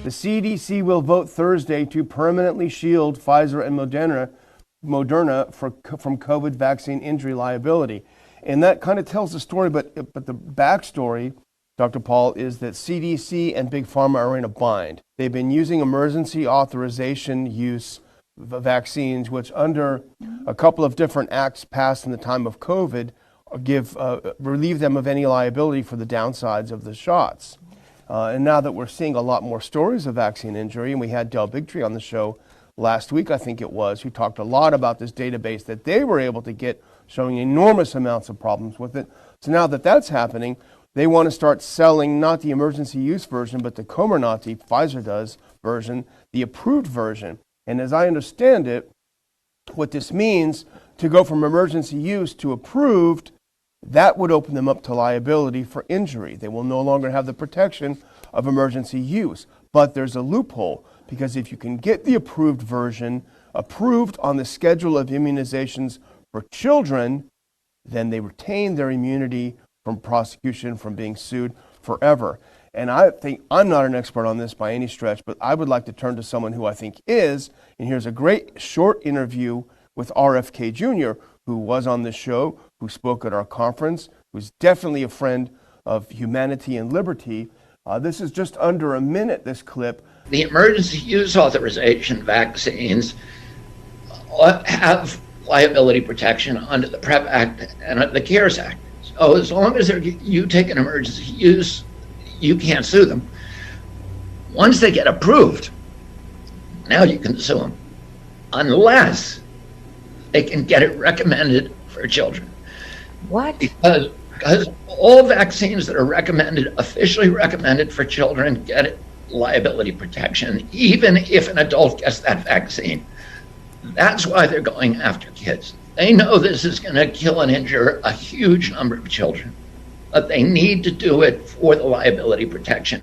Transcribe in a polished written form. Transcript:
The CDC will vote Thursday to permanently shield Pfizer and Moderna from COVID vaccine injury liability. And that kind of tells the story, but the backstory, Dr. Paul, is that CDC and Big Pharma are in a bind. They've been using emergency authorization use vaccines, which under a couple of different acts passed in the time of COVID, relieve them of any liability for the downsides of the shots. And now that we're seeing a lot more stories of vaccine injury, and we had Del Bigtree on the show last week, I think it was, who talked a lot about this database that they were able to get showing enormous amounts of problems with it. So now that that's happening, they want to start selling not the emergency use version, but the Comirnaty, Pfizer does, version, the approved version. And as I understand it, what this means, to go from emergency use to approved, that would open them up to liability for injury. They will no longer have the protection of emergency use. But there's a loophole, because if you can get the approved version, approved on the schedule of immunizations for children, then they retain their immunity from prosecution, from being sued forever. And I think, I'm not an expert on this by any stretch, but I would like to turn to someone who I think is. And here's a great short interview with RFK Jr., who was on this show, who spoke at our conference, who's definitely a friend of humanity and liberty. This is just under a minute, this clip. The emergency use authorization vaccines have liability protection under the PrEP Act and the CARES Act. So as long as you take an emergency use, you can't sue them. Once they get approved, now you can sue them, unless they can get it recommended for children. What? Because all vaccines that are recommended, officially recommended for children, get liability protection, even if an adult gets that vaccine. That's why they're going after kids. They know this is going to kill and injure a huge number of children, but they need to do it for the liability protection.